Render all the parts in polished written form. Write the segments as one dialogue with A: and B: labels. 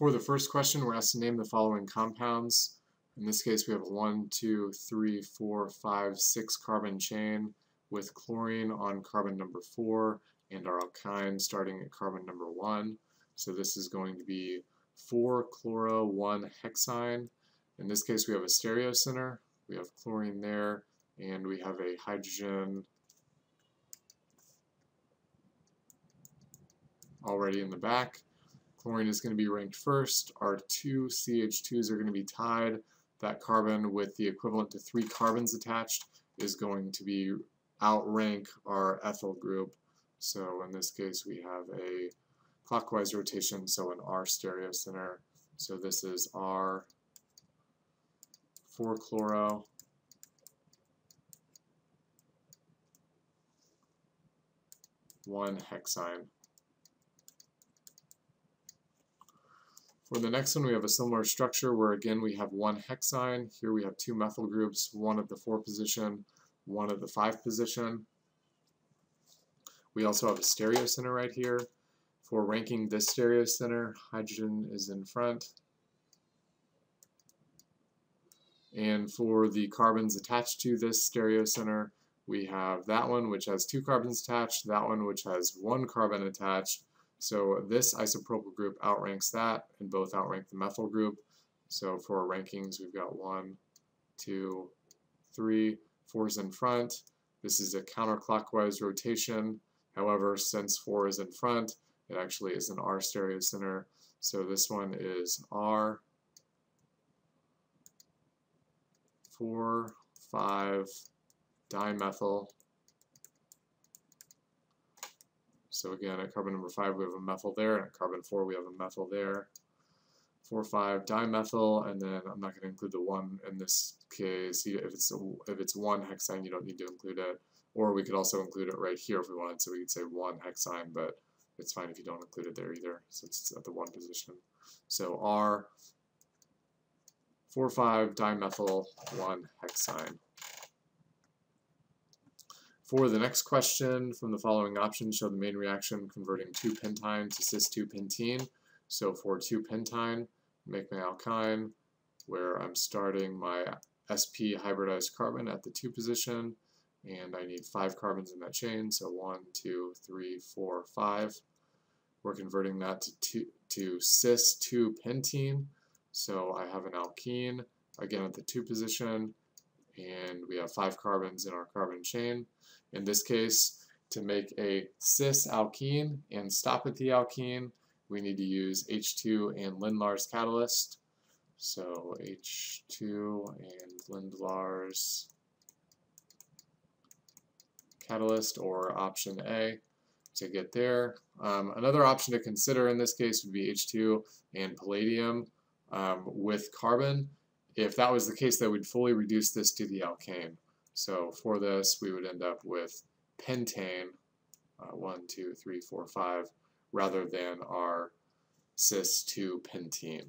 A: For the first question, we're asked to name the following compounds. In this case, we have a 1, 2, 3, 4, 5, 6 carbon chain with chlorine on carbon number 4 and our alkyne starting at carbon number 1. So this is going to be 4-chloro-1-hexyne. In this case, we have a stereocenter. We have chlorine there, and we have a hydrogen already in the back. Chlorine is going to be ranked first. Our two CH2s are going to be tied. That carbon with the equivalent to 3 carbons attached is going to be outrank our ethyl group. So in this case we have a clockwise rotation, so an R stereocenter. So this is R 4-chloro 1-hexyne. For the next one, we have a similar structure where again we have 1-hexyne. Here we have 2 methyl groups, one at the 4 position, one at the 5 position. We also have a stereocenter right here. For ranking this stereocenter, hydrogen is in front. And for the carbons attached to this stereocenter, we have that one which has 2 carbons attached, that one which has 1 carbon attached. So this isopropyl group outranks that, and both outrank the methyl group. So for our rankings, we've got 1, 2, 3, 4 is in front. This is a counterclockwise rotation. However, since 4 is in front, it actually is an R stereocenter. So this one is R 4,5-dimethyl. So again, at carbon number 5 we have a methyl there, and at carbon 4 we have a methyl there. 4,5-dimethyl, and then I'm not going to include the 1 in this case. If it's 1-hexyne, you don't need to include it. Or we could also include it right here if we wanted, so we could say 1-hexyne, but it's fine if you don't include it there either, since it's at the 1 position. So R 4,5-dimethyl 1-hexyne. For the next question, from the following options, show the main reaction converting 2-pentyne to cis-2-pentene. So for 2-pentyne, make my alkyne, where I'm starting my sp hybridized carbon at the 2 position, and I need 5 carbons in that chain, so 1, 2, 3, 4, 5. We're converting that to cis-2-pentene, so I have an alkene, again at the 2 position, and we have 5 carbons in our carbon chain. In this case, to make a cis-alkene and stop at the alkene, we need to use H2 and Lindlar's catalyst. So H2 and Lindlar's catalyst, or option A, to get there. Another option to consider in this case would be H2 and palladium with carbon. If that was the case, that would fully reduce this to the alkane. So for this, we would end up with pentane, 1, 2, 3, 4, 5, rather than our cis-2-pentene.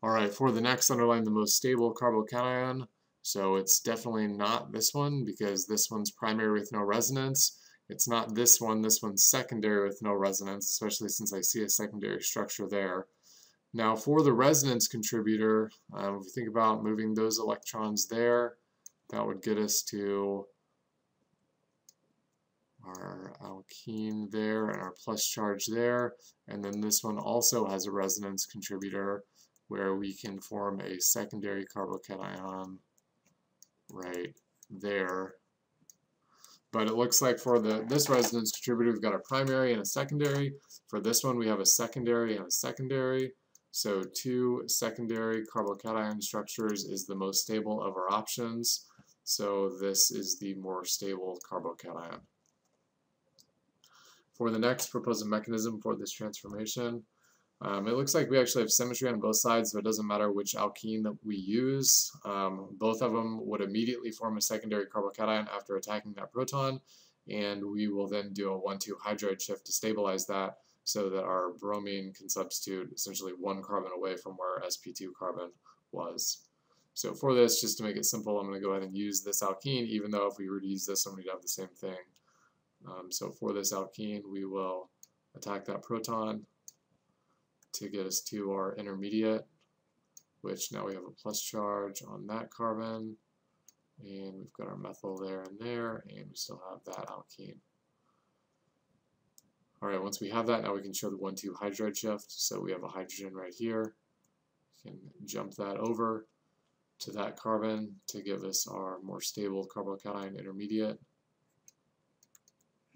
A: Alright, for the next, underline the most stable carbocation. So it's definitely not this one, because this one's primary with no resonance. It's not this one's secondary with no resonance, especially since I see a secondary structure there. Now for the resonance contributor, if you think about moving those electrons there, that would get us to our alkene there and our plus charge there. And then this one also has a resonance contributor where we can form a secondary carbocation right there. But it looks like for this resonance contributor, we've got a primary and a secondary. For this one, we have a secondary and a secondary. So 2 secondary carbocation structures is the most stable of our options. So this is the more stable carbocation. For the next, propose a mechanism for this transformation. It looks like we actually have symmetry on both sides, so it doesn't matter which alkene that we use. Both of them would immediately form a secondary carbocation after attacking that proton, and we will then do a 1,2 hydride shift to stabilize that so that our bromine can substitute essentially 1 carbon away from where sp2 carbon was. So for this, just to make it simple, I'm going to go ahead and use this alkene, even though if we were to use this one, we'd have the same thing. So for this alkene, we will attack that proton to get us to our intermediate, which now we have a plus charge on that carbon, and we've got our methyl there, and we still have that alkene. Alright, once we have that, now we can show the 1,2 hydride shift. So we have a hydrogen right here. We can jump that over to that carbon to give us our more stable carbocation intermediate,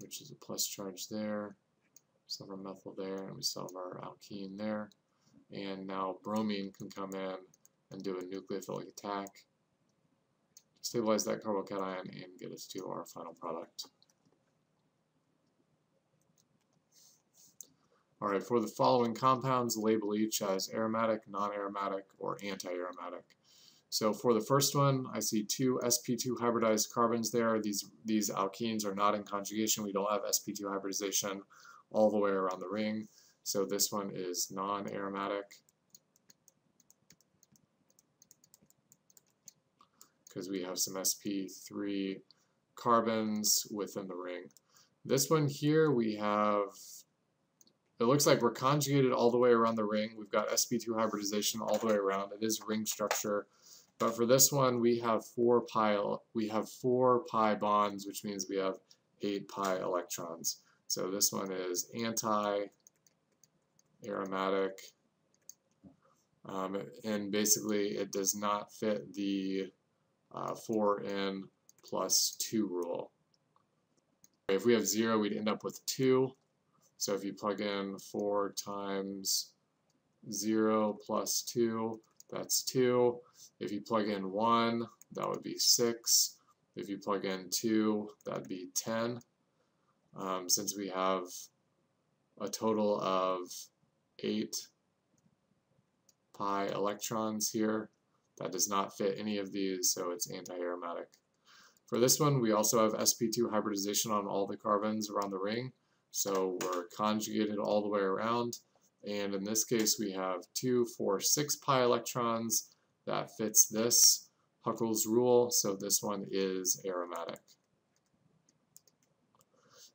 A: which is a plus charge there. We still have our methyl there, and we still have our alkene there. And now bromine can come in and do a nucleophilic attack, stabilize that carbocation, and get us to our final product. Alright, for the following compounds, label each as aromatic, non-aromatic, or anti-aromatic. So for the first one, I see 2 sp2 hybridized carbons there. These alkenes are not in conjugation. We don't have sp2 hybridization all the way around the ring. So this one is non-aromatic because we have some sp3 carbons within the ring. This one here, we have, it looks like we're conjugated all the way around the ring. We've got sp2 hybridization all the way around. It is ring structure. But for this one, we have 4 pi bonds, which means we have 8 pi electrons. So this one is anti-aromatic, and basically it does not fit the 4n plus 2 rule. If we have 0, we'd end up with 2. So if you plug in 4 times 0 plus 2, that's 2. If you plug in 1, that would be 6. If you plug in 2, that'd be 10. Since we have a total of 8 pi electrons here, that does not fit any of these, so it's anti-aromatic. For this one, we also have sp2 hybridization on all the carbons around the ring, so we're conjugated all the way around. And in this case, we have 2, 4, 6 pi electrons. That fits this Huckel's rule, so this one is aromatic.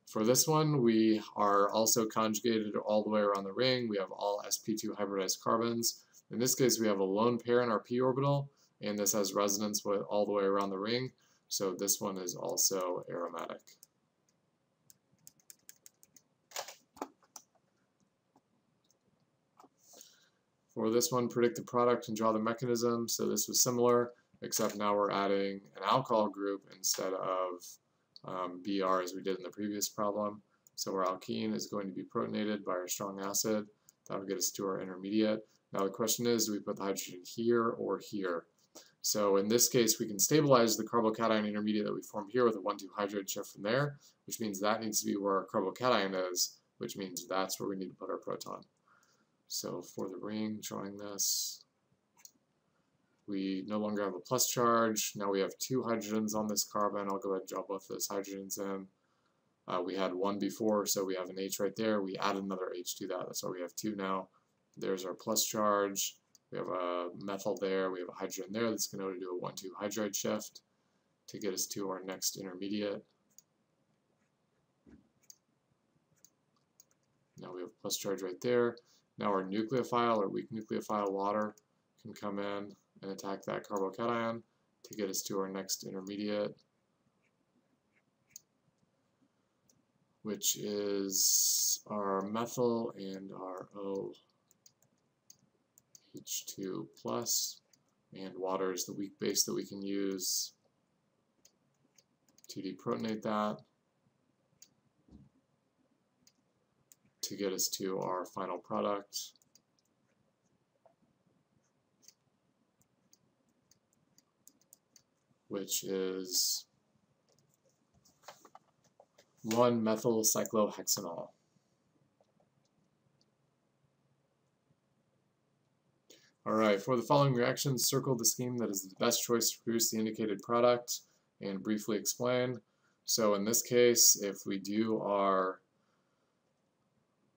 A: For this one, we are also conjugated all the way around the ring. We have all sp2 hybridized carbons. In this case, we have a lone pair in our p orbital, and this has resonance all the way around the ring, so this one is also aromatic. For this one, predict the product and draw the mechanism. So this was similar, except now we're adding an alcohol group instead of Br as we did in the previous problem. So our alkene is going to be protonated by our strong acid. That will get us to our intermediate. Now the question is, do we put the hydrogen here or here? So in this case, we can stabilize the carbocation intermediate that we formed here with a 1,2 hydride shift from there, which means that needs to be where our carbocation is, which means that's where we need to put our proton. So for the ring, drawing this, we no longer have a plus charge. Now we have 2 hydrogens on this carbon. I'll go ahead and draw both those hydrogens in. We had 1 before, so we have an H right there. We add another H to that. That's why we have 2 now. There's our plus charge. We have a methyl there. We have a hydrogen there that's going to do a 1,2 hydride shift to get us to our next intermediate. Now we have plus charge right there. Now our nucleophile, or weak nucleophile water, can come in and attack that carbocation to get us to our next intermediate, which is our methyl and our OH2 plus, and water is the weak base that we can use to deprotonate that to get us to our final product, which is 1-methylcyclohexanol. Alright, for the following reactions, circle the scheme that is the best choice to produce the indicated product and briefly explain. So in this case, if we do our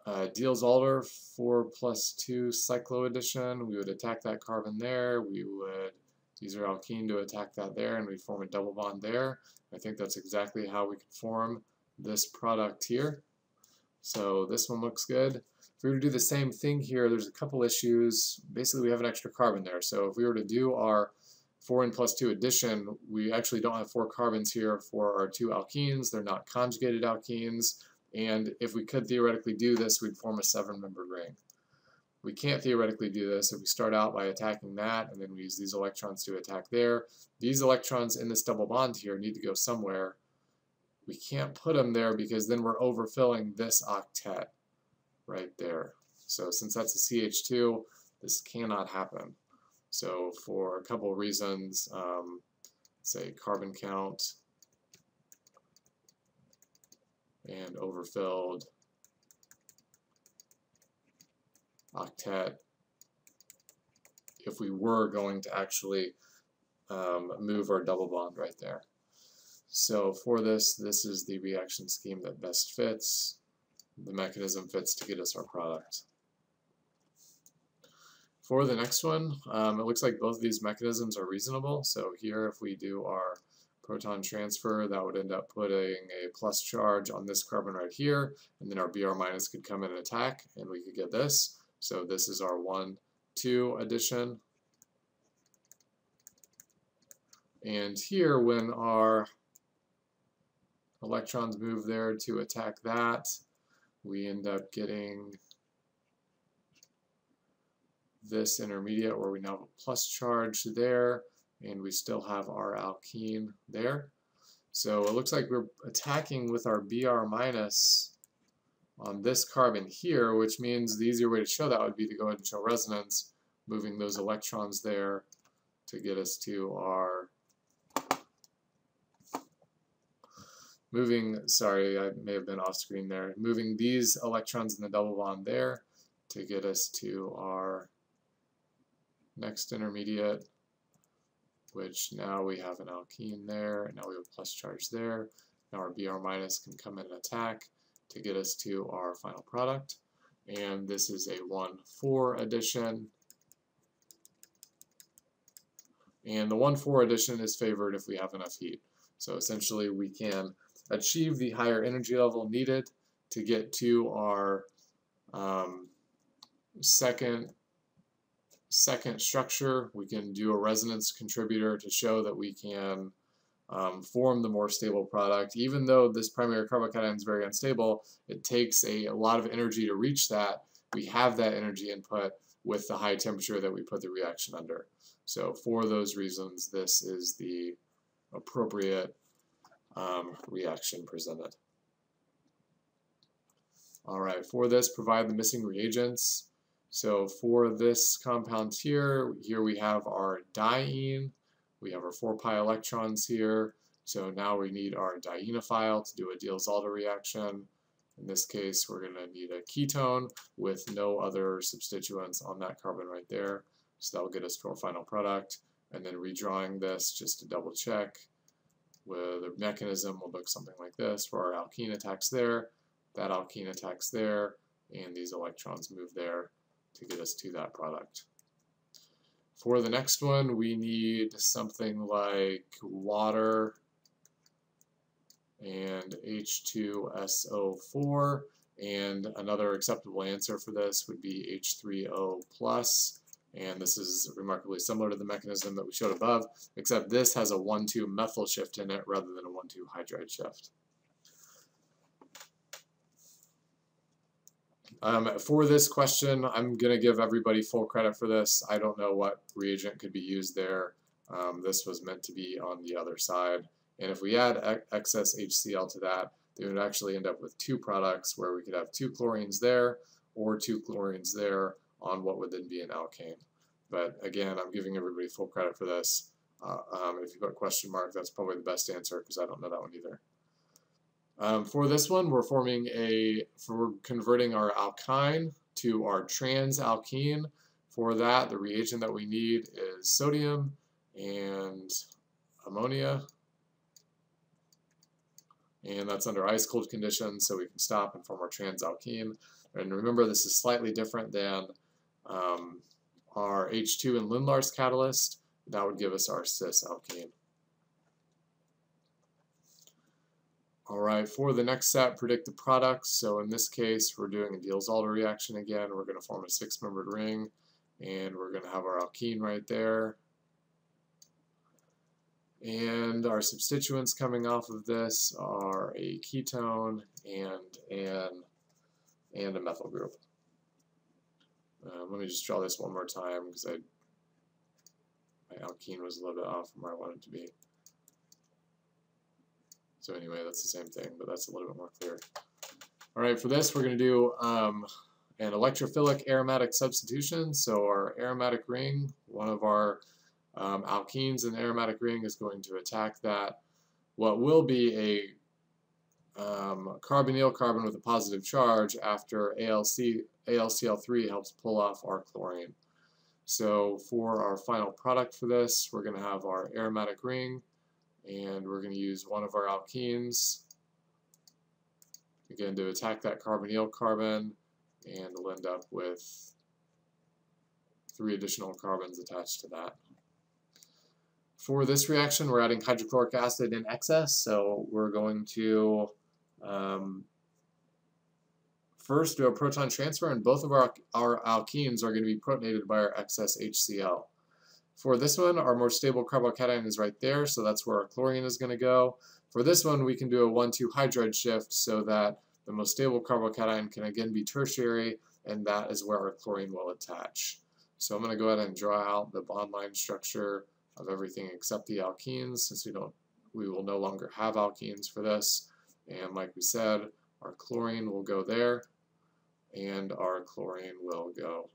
A: Diels Alder 4+2 cyclo addition, we would attack that carbon there. We would use our alkene to attack that there, and we form a double bond there. I think that's exactly how we can form this product here. So this one looks good. If we were to do the same thing here, there's a couple issues. Basically, we have an extra carbon there. So if we were to do our 4n+2 addition, we actually don't have 4 carbons here for our 2 alkenes. They're not conjugated alkenes. And if we could theoretically do this, we'd form a 7-membered ring. We can't theoretically do this if we start out by attacking that, and then we use these electrons to attack there. These electrons in this double bond here need to go somewhere. We can't put them there because then we're overfilling this octet right there. So since that's a CH2, this cannot happen. So for a couple of reasons, say carbon count and overfilled octet, if we were going to actually move our double bond right there. So for this, this is the reaction scheme that best fits. The mechanism fits to get us our product. For the next one, it looks like both of these mechanisms are reasonable. So here, if we do our proton transfer, that would end up putting a plus charge on this carbon right here, and then our Br- could come in and attack, and we could get this. So this is our 1,2 addition. And here, when our electrons move there to attack that, we end up getting this intermediate where we now have a plus charge there, and we still have our alkene there. So it looks like we're attacking with our Br- on this carbon here, which means the easier way to show that would be to go ahead and show resonance, moving those electrons there to get us to our sorry, I may have been off screen there, moving these electrons in the double bond there to get us to our next intermediate, which now we have an alkene there, and now we have a plus charge there. Now our Br- can come in and attack to get us to our final product. And this is a 1,4 addition. And the 1,4 addition is favored if we have enough heat. So essentially we can achieve the higher energy level needed to get to our second structure. We can do a resonance contributor to show that we can form the more stable product. Even though this primary carbocation is very unstable, it takes a lot of energy to reach that. We have that energy input with the high temperature that we put the reaction under. So for those reasons, this is the appropriate reaction presented. Alright, for this, provide the missing reagents. So for this compound here we have our diene. We have our 4 pi electrons here. So now we need our dienophile to do a Diels Alder reaction. In this case, we're going to need a ketone with no other substituents on that carbon right there. So that will get us to our final product. And then redrawing this just to double check, with the mechanism will look something like this, where our alkene attacks there, that alkene attacks there, and these electrons move there to get us to that product. For the next one, we need something like water and H2SO4, and another acceptable answer for this would be H3O+. And this is remarkably similar to the mechanism that we showed above, except this has a 1,2 methyl shift in it rather than a 1,2 hydride shift. For this question, I'm going to give everybody full credit for this. I don't know what reagent could be used there. This was meant to be on the other side. And if we add excess HCl to that, they would actually end up with 2 products where we could have 2 chlorines there or 2 chlorines there on what would then be an alkane. But again, I'm giving everybody full credit for this. If you put a question mark, that's probably the best answer because I don't know that one either. For this one, we're converting our alkyne to our trans alkene. For that, the reagent that we need is sodium and ammonia. And that's under ice-cold conditions, so we can stop and form our trans alkene. And remember, this is slightly different than our H2 and Lindlar's catalyst. that would give us our cis alkene. Alright, for the next step, predict the products. So in this case, we're doing a Diels Alder reaction again. We're going to form a 6-membered ring, and we're going to have our alkene right there. And our substituents coming off of this are a ketone and a methyl group. Let me just draw this one more time because my alkene was a little bit off from where I wanted it to be. So anyway, that's the same thing, but that's a little bit more clear. Alright, for this we're going to do an electrophilic aromatic substitution. So our aromatic ring, one of our alkenes in the aromatic ring is going to attack that, what will be a carbonyl carbon with a positive charge after AlCl3 helps pull off our chlorine. So for our final product for this, we're going to have our aromatic ring, and we're going to use one of our alkenes, again, to attack that carbonyl carbon, and we'll end up with 3 additional carbons attached to that. For this reaction, we're adding hydrochloric acid in excess, so we're going to first do a proton transfer, and both of our alkenes are going to be protonated by our excess HCl. For this one, our more stable carbocation is right there, so that's where our chlorine is going to go. For this one, we can do a 1,2 hydride shift so that the most stable carbocation can again be tertiary, and that is where our chlorine will attach. So I'm going to go ahead and draw out the bond line structure of everything except the alkenes, since we will no longer have alkenes for this. And like we said, our chlorine will go there, and our chlorine will go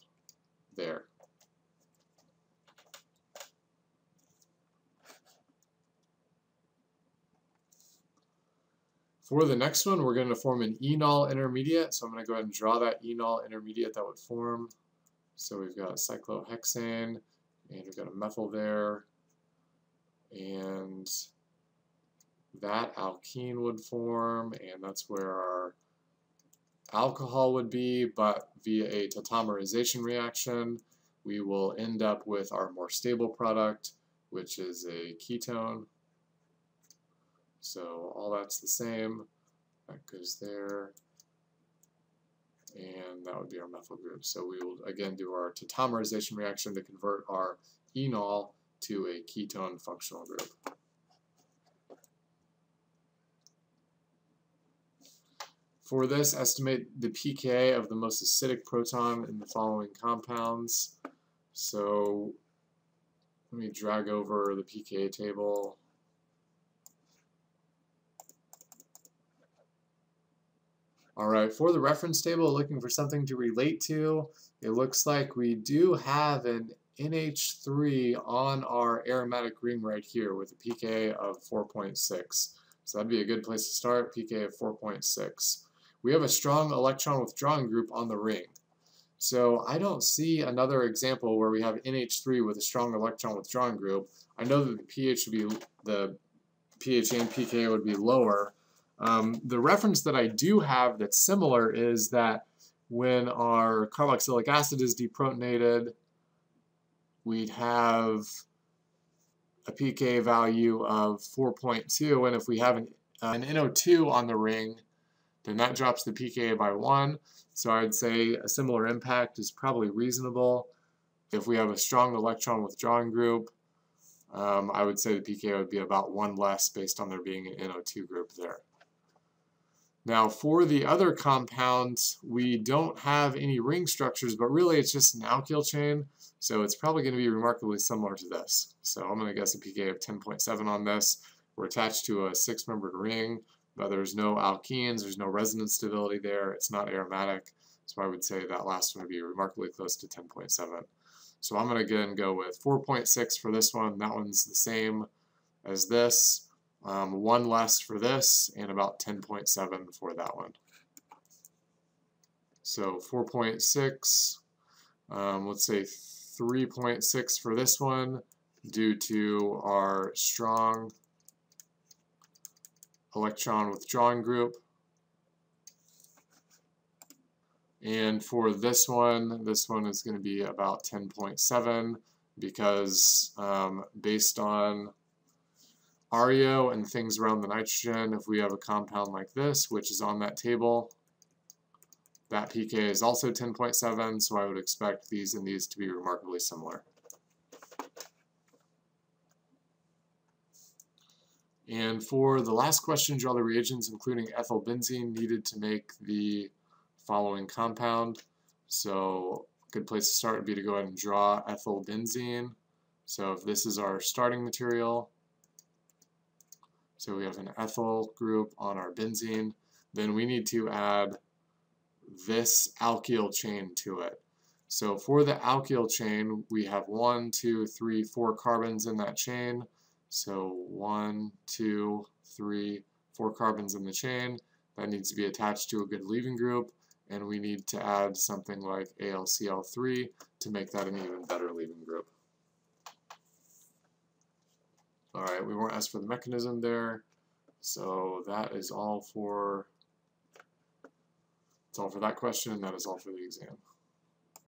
A: there. For the next one, we're going to form an enol intermediate. So I'm going to go ahead and draw that enol intermediate that would form. So we've got cyclohexane, and we've got a methyl there, and that alkene would form, and that's where our alcohol would be, but via a tautomerization reaction, we will end up with our more stable product, which is a ketone. So all that's the same. That goes there, and that would be our methyl group. So we will again do our tautomerization reaction to convert our enol to a ketone functional group. For this, estimate the pKa of the most acidic proton in the following compounds. So let me drag over the pKa table. Alright, for the reference table, looking for something to relate to, it looks like we do have an NH3 on our aromatic ring right here with a pKa of 4.6. So that'd be a good place to start, pKa of 4.6. We have a strong electron withdrawing group on the ring. So I don't see another example where we have NH3 with a strong electron withdrawing group. I know that the pH and pKa would be lower. The reference that I do have that's similar is that when our carboxylic acid is deprotonated, we'd have a pKa value of 4.2, and if we have an NO2 on the ring, then that drops the pKa by 1. So I'd say a similar impact is probably reasonable. If we have a strong electron withdrawing group, I would say the pKa would be about 1 less based on there being an NO2 group there. Now for the other compounds, we don't have any ring structures, but really it's just an alkyl chain, so it's probably going to be remarkably similar to this. So I'm going to guess a pKa of 10.7 on this. We're attached to a 6-membered ring, but there's no alkenes, there's no resonance stability there, it's not aromatic, so I would say that last one would be remarkably close to 10.7. So I'm going to again go with 4.6 for this one. That one's the same as this. 1 less for this, and about 10.7 for that one. So 4.6, let's say 3.6 for this one, due to our strong electron withdrawing group. And for this one is going to be about 10.7. because based on ARIO and things around the nitrogen, if we have a compound like this, which is on that table, that pK is also 10.7, so I would expect these and these to be remarkably similar. And for the last question, draw the reagents including ethylbenzene needed to make the following compound. So a good place to start would be to go ahead and draw ethylbenzene. So if this is our starting material, so we have an ethyl group on our benzene, then we need to add this alkyl chain to it. So for the alkyl chain, we have 1, 2, 3, 4 carbons in that chain. So 1, 2, 3, 4 carbons in the chain. That needs to be attached to a good leaving group, and we need to add something like AlCl3 to make that an even better leaving group. Alright, we weren't asked for the mechanism there, so that is all for that question, and that is all for the exam.